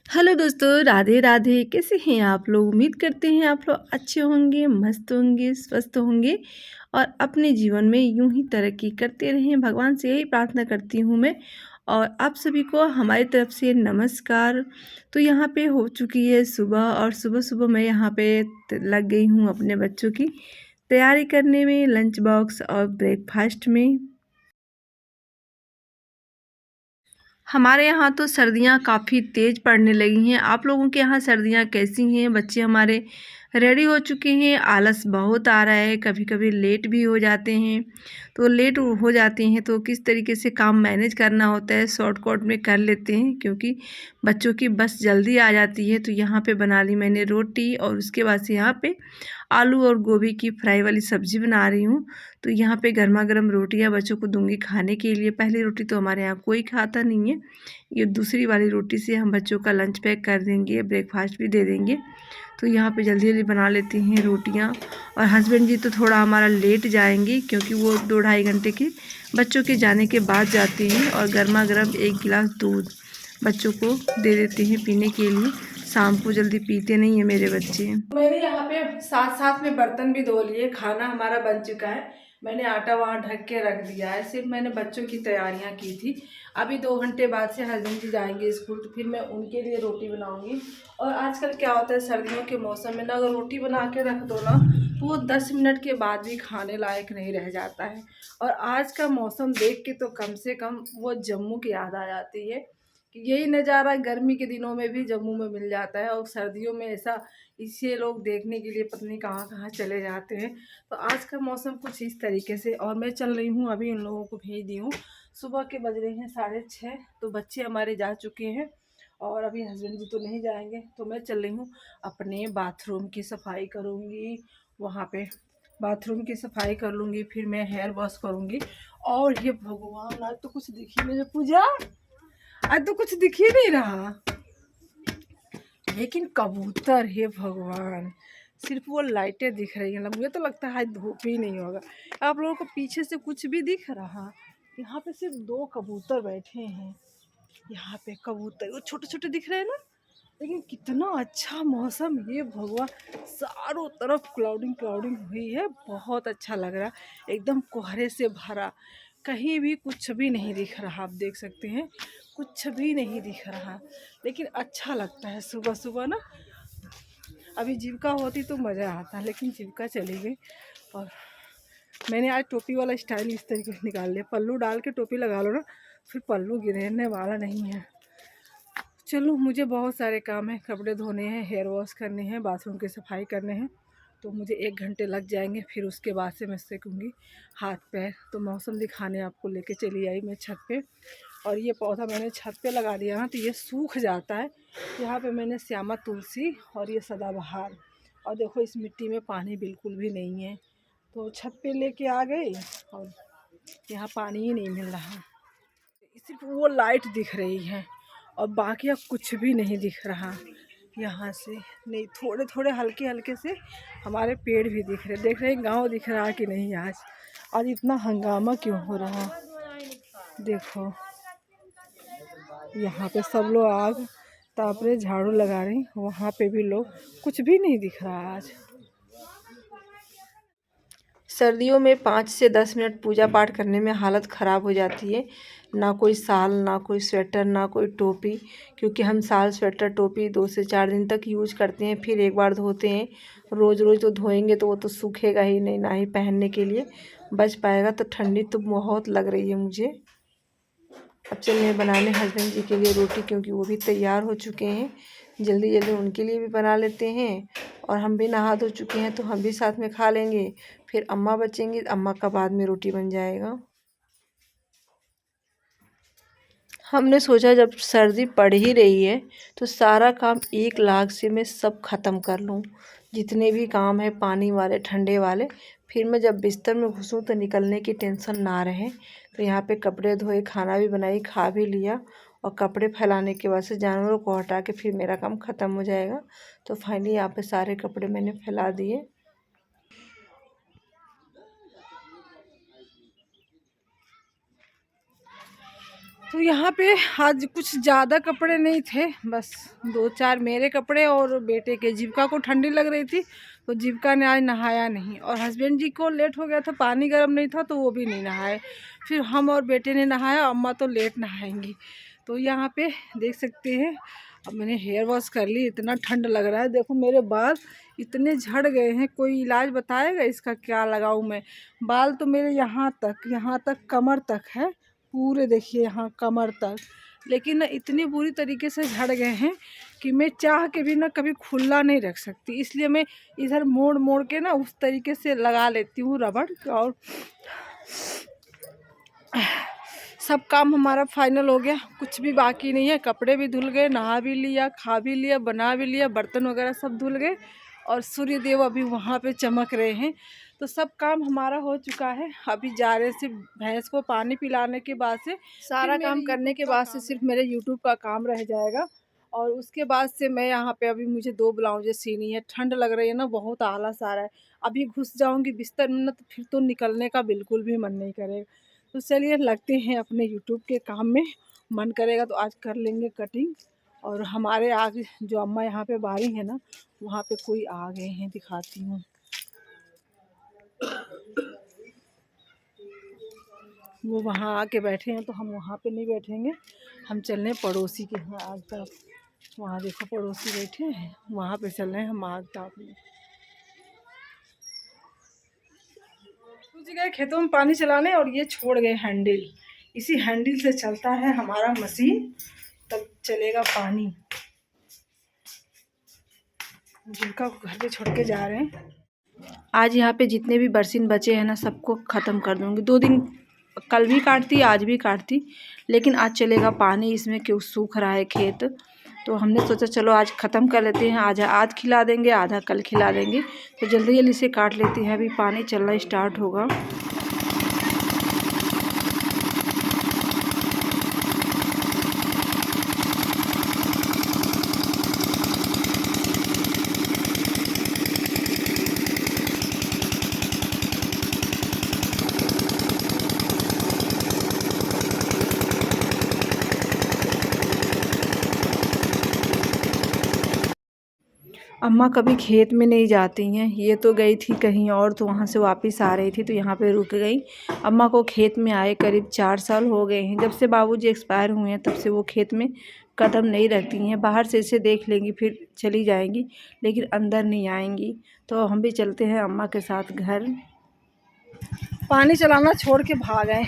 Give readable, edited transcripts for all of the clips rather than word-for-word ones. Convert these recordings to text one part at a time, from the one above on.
Hello दोस्तों, राधे राधे। कैसे हैं आप लोग? उम्मीद करते हैं आप लोग अच्छे होंगे, मस्त होंगे, स्वस्थ होंगे और अपने जीवन में यूं ही तरक्की करते रहें। भगवान से यही प्रार्थना करती हूँ मैं। और आप सभी को हमारी तरफ से नमस्कार। तो यहाँ पे हो चुकी है सुबह और सुबह सुबह मैं यहाँ पे लग गई हूँ अपने बच्चों की तैयारी करने में, लंच बॉक्स और ब्रेकफास्ट में। हमारे यहाँ तो सर्दियाँ काफ़ी तेज़ पड़ने लगी हैं। आप लोगों के यहाँ सर्दियाँ कैसी हैं? बच्चे हमारे रेडी हो चुके हैं। आलस बहुत आ रहा है, कभी कभी लेट भी हो जाते हैं। तो लेट हो जाते हैं तो किस तरीके से काम मैनेज करना होता है, शॉर्टकट में कर लेते हैं क्योंकि बच्चों की बस जल्दी आ जाती है। तो यहाँ पे बना ली मैंने रोटी और उसके बाद से यहाँ पे आलू और गोभी की फ्राई वाली सब्ज़ी बना रही हूँ। तो यहाँ पे गर्मा गर्म रोटियाँ बच्चों को दूंगी खाने के लिए। पहली रोटी तो हमारे यहाँ कोई खाता नहीं है, ये दूसरी वाली रोटी से हम बच्चों का लंच पैक कर देंगे, ब्रेकफास्ट भी दे देंगे। तो यहाँ पे जल्दी जल्दी बना लेती हैं रोटियाँ। और हस्बैंड जी तो थोड़ा हमारा लेट जाएंगे क्योंकि वो 2-2.5 घंटे के बच्चों के जाने के बाद जाते हैं। और गर्मा गर्म एक गिलास दूध बच्चों को दे देते हैं पीने के लिए। शाम को जल्दी पीते नहीं है मेरे बच्चे। मैंने यहाँ पे साथ साथ में बर्तन भी धो लिए, खाना हमारा बन चुका है। मैंने आटा वहाँ ढक के रख दिया है, सिर्फ मैंने बच्चों की तैयारियाँ की थी। अभी 2 घंटे बाद से हस्बैंड जी जाएंगे स्कूल, तो फिर मैं उनके लिए रोटी बनाऊंगी। और आजकल क्या होता है सर्दियों के मौसम में ना, अगर रोटी बना के रख दो ना तो वो 10 मिनट के बाद भी खाने लायक नहीं रह जाता है। और आज का मौसम देख के तो कम से कम वो जम्मू की याद आ जाती है कि यही नज़ारा गर्मी के दिनों में भी जम्मू में मिल जाता है और सर्दियों में ऐसा, इसे लोग देखने के लिए पता नहीं कहाँ कहाँ चले जाते हैं। तो आज का मौसम कुछ इस तरीके से। और मैं चल रही हूँ, अभी इन लोगों को भेज दी हूँ। सुबह के बज रहे हैं 6:30, तो बच्चे हमारे जा चुके हैं और अभी हस्बैंड जी तो नहीं जाएंगे। तो मैं चल रही हूँ, अपने बाथरूम की सफाई करूँगी। वहाँ पे बाथरूम की सफाई कर लूँगी, फिर मैं हेयर वॉश करूँगी। और ये भगवान, आज तो कुछ दिखी नहीं पूजा, आज तो कुछ दिख ही नहीं रहा। लेकिन कबूतर, हे भगवान, सिर्फ वो लाइटें दिख रही हैं। मुझे तो लगता है आज धूप ही नहीं होगा। आप लोगों को पीछे से कुछ भी दिख रहा? यहाँ पे सिर्फ 2 कबूतर बैठे हैं। यहाँ पे कबूतर वो छोटे छोटे दिख रहे हैं ना। लेकिन कितना अच्छा मौसम, ये भगवान, चारों तरफ क्लाउडिंग क्लाउडिंग हुई है, बहुत अच्छा लग रहा है, एकदम कोहरे से भरा। कहीं भी कुछ भी नहीं दिख रहा, आप देख सकते हैं कुछ भी नहीं दिख रहा। लेकिन अच्छा लगता है सुबह सुबह ना। अभी जीविका होती तो मज़ा आता, लेकिन जीविका चली गई। और मैंने आज टोपी वाला स्टाइल इस तरीके से निकाल लिया, पल्लू डाल के टोपी लगा लो ना, फिर पल्लू गिरने वाला नहीं है। चलो, मुझे बहुत सारे काम हैं, कपड़े धोने हैं, हेयर वॉश करने हैं, बाथरूम की सफाई करने हैं। तो मुझे 1 घंटे लग जाएंगे, फिर उसके बाद से मैं सेकूँगी हाथ पैर। तो मौसम दिखाने आपको लेके चली आई मैं छत पे। और ये पौधा मैंने छत पे लगा दिया ना तो ये सूख जाता है। यहाँ पे मैंने श्यामा तुलसी और ये सदाबहार, और देखो इस मिट्टी में पानी बिल्कुल भी नहीं है। तो छत पे लेके आ गई और यहाँ पानी ही नहीं मिल रहा, सिर्फ वो लाइट दिख रही है और बाकी अब कुछ भी नहीं दिख रहा। यहाँ से नहीं, थोड़े थोड़े हल्के हल्के से हमारे पेड़ भी दिख रहे। देख रहे हैं गांव दिख रहा कि नहीं? आज इतना हंगामा क्यों हो रहा? देखो यहाँ पे सब लोग आग ताप रहे, झाड़ू लगा रहे, वहाँ पे भी लोग, कुछ भी नहीं दिख रहा आज। सर्दियों में 5 से 10 मिनट पूजा पाठ करने में हालत ख़राब हो जाती है। ना कोई साल, ना कोई स्वेटर, ना कोई टोपी, क्योंकि हम साल स्वेटर टोपी 2 से 4 दिन तक यूज करते हैं, फिर एक बार धोते हैं। रोज़ रोज़ तो धोएंगे तो वो तो सूखेगा ही नहीं, ना ही पहनने के लिए बच पाएगा। तो ठंडी तो बहुत लग रही है मुझे। अब चलिए बनाने हस्बैंड जी के लिए रोटी, क्योंकि वो भी तैयार हो चुके हैं। जल्दी जल्दी उनके लिए भी बना लेते हैं। और हम भी नहा धो चुके हैं तो हम भी साथ में खा लेंगे। फिर अम्मा बचेंगी, अम्मा का बाद में रोटी बन जाएगा। हमने सोचा जब सर्दी पड़ ही रही है तो सारा काम एक लाख से मैं सब ख़त्म कर लूँ, जितने भी काम है पानी वाले ठंडे वाले। फिर मैं जब बिस्तर में घुसूँ तो निकलने की टेंशन ना रहे। तो यहाँ पे कपड़े धोए, खाना भी बनाई, खा भी लिया। और कपड़े फैलाने के बाद से जानवरों को हटा के फिर मेरा काम ख़त्म हो जाएगा। तो फाइनली यहाँ पे सारे कपड़े मैंने फैला दिए। तो यहाँ पे आज कुछ ज़्यादा कपड़े नहीं थे, बस 2-4 मेरे कपड़े और बेटे के। जीविका को ठंडी लग रही थी तो जीविका ने आज नहाया नहीं, और हस्बैंड जी को लेट हो गया था, पानी गर्म नहीं था तो वो भी नहीं नहाए। फिर हम और बेटे ने नहाया, अम्मा तो लेट नहाएंगी। तो यहाँ पे देख सकते हैं, अब मैंने हेयर वॉश कर ली। इतना ठंड लग रहा है, देखो मेरे बाल इतने झड़ गए हैं। कोई इलाज बताएगा इसका, क्या लगाऊँ मैं? बाल तो मेरे यहाँ तक कमर तक है, पूरे देखिए यहाँ कमर तक, लेकिन ना इतनी बुरी तरीके से झड़ गए हैं कि मैं चाह के भी ना कभी खुला नहीं रख सकती। इसलिए मैं इधर मोड़ मोड़ के ना उस तरीके से लगा लेती हूँ रबड़। और सब काम हमारा फाइनल हो गया, कुछ भी बाकी नहीं है। कपड़े भी धुल गए, नहा भी लिया, खा भी लिया, बना भी लिया, बर्तन वगैरह सब धुल गए, और सूर्य देव अभी वहाँ पे चमक रहे हैं। तो सब काम हमारा हो चुका है। अभी जा रहे सिर्फ भैंस को पानी पिलाने के बाद से, सारा काम करने के बाद से सिर्फ मेरे यूट्यूब का काम रह जाएगा। और उसके बाद से मैं यहाँ पे, अभी मुझे 2 ब्लाउजें सीनी है। ठंड लग रही है ना, बहुत आलस आ रहा है। अभी घुस जाऊँगी बिस्तर में ना तो फिर तो निकलने का बिल्कुल भी मन नहीं करेगा। तो चलिए लगते हैं अपने यूट्यूब के काम में। मन करेगा तो आज कर लेंगे कटिंग। और हमारे आगे जो अम्मा यहाँ पे बारी है ना, वहाँ पे कोई आ गए हैं, दिखाती हूँ। वो वहाँ आके बैठे हैं, तो हम वहाँ पे नहीं बैठेंगे, हम चल रहे हैं पड़ोसी के यहाँ आग ताप। वहाँ देखो पड़ोसी बैठे हैं, वहाँ पे चल रहे हैं हम आग ताप में। कुछ गए खेतों में पानी चलाने, और ये छोड़ गए हैंडल। इसी हैंडल से चलता है हमारा मशीन, तब चलेगा पानी। जिनका घर पे छोड़ के जा रहे हैं। आज यहाँ पे जितने भी बरसीन बचे हैं ना, सबको ख़त्म कर दूँगी। 2 दिन कल भी काटती, आज भी काटती, लेकिन आज चलेगा पानी इसमें, क्यों सूख रहा है खेत। तो हमने सोचा चलो आज ख़त्म कर लेते हैं। आज खिला देंगे, आधा कल खिला देंगे। तो जल्दी जल्दी से काट लेते हैं, अभी पानी चलना स्टार्ट होगा। अम्मा कभी खेत में नहीं जाती हैं, ये तो गई थी कहीं और, तो वहाँ से वापस आ रही थी तो यहाँ पे रुक गई। अम्मा को खेत में आए करीब 4 साल हो गए हैं। जब से बाबूजी एक्सपायर हुए हैं तब से वो खेत में कदम नहीं रखती हैं। बाहर से इसे देख लेंगी फिर चली जाएंगी, लेकिन अंदर नहीं आएंगी। तो हम भी चलते हैं अम्मा के साथ घर। पानी चलाना छोड़ के भाग गए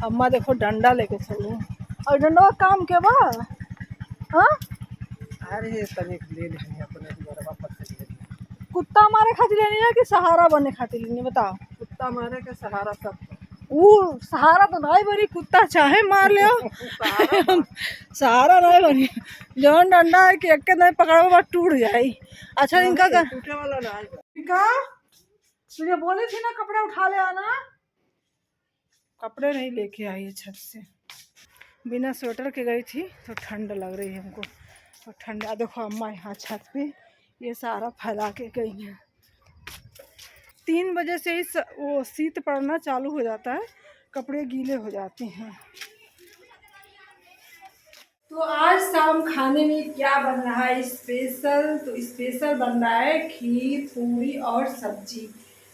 अम्मा। देखो डंडा लेके चलो, और डंडा का काम क्या बा? हाँ, अरे तनिक ले लेंगे अपने द्वारा वापस। कुत्ता मारे खातिर लेनी है कि सहारा बनने खातिर लेनी, बताओ? कुत्ता मारे का सहारा सब। वो सहारा तो नहीं बनी, कुत्ता चाहे मार ले सहारा नहीं बनी। जौन डंडा है कि एक के नहीं पकड़ो बात टूट जाए। अच्छा इनका टूटे वाला ना इनका, तुझे बोले थी ना कपड़े उठा ले आना, कपड़े नहीं लेके आई है छत से। बिना स्वेटर के गई थी तो ठंड लग रही है हमको। और ठंडा देखो अम्मा यहाँ छत पे ये सारा फैला के गई हैं। 3 बजे से ही वो शीत पड़ना चालू हो जाता है, कपड़े गीले हो जाते हैं। तो आज शाम खाने में क्या बन रहा है स्पेशल? तो स्पेशल बन रहा है खीर, पूरी और सब्जी।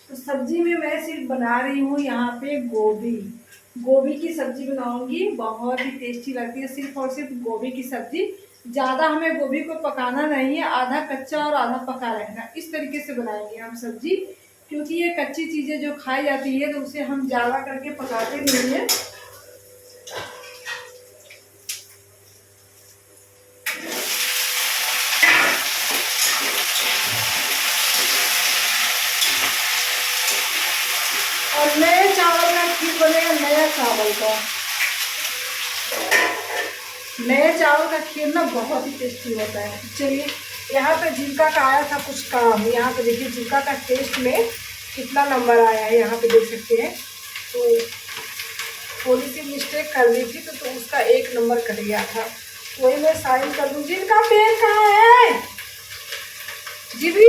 तो सब्जी में मैं सिर्फ बना रही हूँ यहाँ पे गोभी की सब्जी बनाऊंगी, बहुत ही टेस्टी लगती है। सिर्फ और सिर्फ गोभी की सब्जी, ज़्यादा हमें गोभी को पकाना नहीं है, आधा कच्चा और आधा पका रहना, इस तरीके से बनाएंगे हम सब्जी। क्योंकि ये कच्ची चीज़ें जो खाई जाती है तो उसे हम ज़्यादा करके पकाते नहीं हैं। और नए चावल का खीर बनेगा, नया चावल का खीर ना बहुत ही टेस्टी होता है। चलिए यहाँ पे जीविका का आया था कुछ काम, यहाँ पे देखिए जीविका का टेस्ट में कितना नंबर आया है, यहाँ पे देख सकते हैं। तो थोड़ी सी मिस्टेक कर दी थी तो उसका 1 नंबर कट गया था, वही मैं साइन कर दूँ। जिनका पेन कहाँ है जीवी?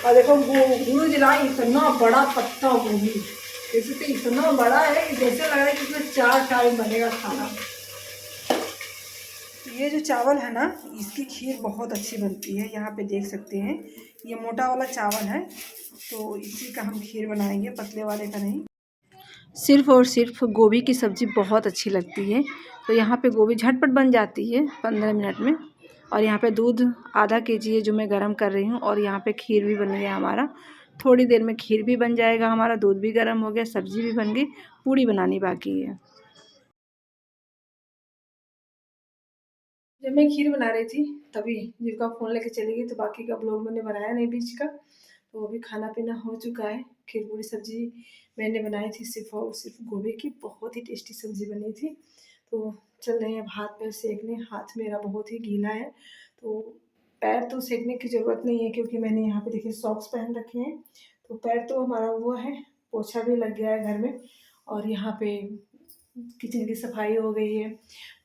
और देखो गुरु जी लाई इतना बड़ा पत्ता गोभी, रेसिपी इतना बड़ा है कि जैसे लग रहा है कि इसमें 4 टाइम बनेगा खाना। ये जो चावल है ना, इसकी खीर बहुत अच्छी बनती है। यहाँ पे देख सकते हैं, ये मोटा वाला चावल है, तो इसी का हम खीर बनाएंगे, पतले वाले का नहीं। सिर्फ़ और सिर्फ गोभी की सब्ज़ी बहुत अच्छी लगती है। तो यहाँ पे गोभी झटपट बन जाती है 15 मिनट में। और यहाँ पे दूध आधा केजी है जो मैं गरम कर रही हूँ, और यहाँ पे खीर भी बन गया हमारा। थोड़ी देर में खीर भी बन जाएगा हमारा, दूध भी गर्म हो गया, सब्ज़ी भी बन गई, पूड़ी बनानी बाकी है। जब मैं खीर बना रही थी तभी जीविका फ़ोन लेके चली गई, तो बाकी का ब्लॉग मैंने बनाया नहीं बीच का। तो अभी खाना पीना हो चुका है। खीर पूड़ी सब्ज़ी मैंने बनाई थी सिर्फ़ और सिर्फ गोभी की, बहुत ही टेस्टी सब्ज़ी बनी थी। तो चल रहे हैं अब हाथ पैर सेकने, हाथ मेरा बहुत ही गीला है। तो पैर तो सेकने की ज़रूरत नहीं है, क्योंकि मैंने यहाँ पे देखिए सॉक्स पहन रखे हैं। तो पैर तो हमारा वो है, पोछा भी लग गया है घर में। और यहाँ पे किचन की सफाई हो गई है,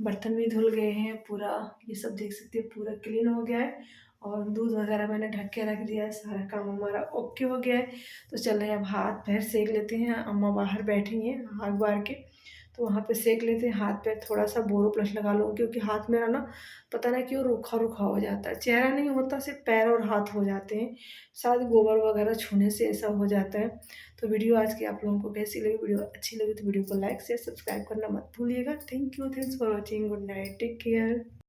बर्तन भी धुल गए हैं पूरा। ये सब देख सकते हैं पूरा क्लीन हो गया है, और दूध वगैरह मैंने ढक के रख दिया है, सारा काम हमारा ओके हो गया है। तो चल रहे हैं अब हाथ पैर सेक लेते हैं। अम्मा बाहर बैठी हैं आग बार के, तो वहाँ पे सेक लेते हैं हाथ पैर। थोड़ा सा बोरोप्लस लगा लूँ, क्योंकि हाथ मेरा ना पता नहीं क्यों रूखा रूखा हो जाता है। चेहरा नहीं होता, सिर्फ पैर और हाथ हो जाते हैं, शायद गोबर वगैरह छूने से ऐसा हो जाता है। तो वीडियो आज की आप लोगों को कैसी लगी? वीडियो अच्छी लगी तो वीडियो को लाइक शेयर सब्सक्राइब करना मत भूलिएगा। Thank you, thanks for watching, good night, take care.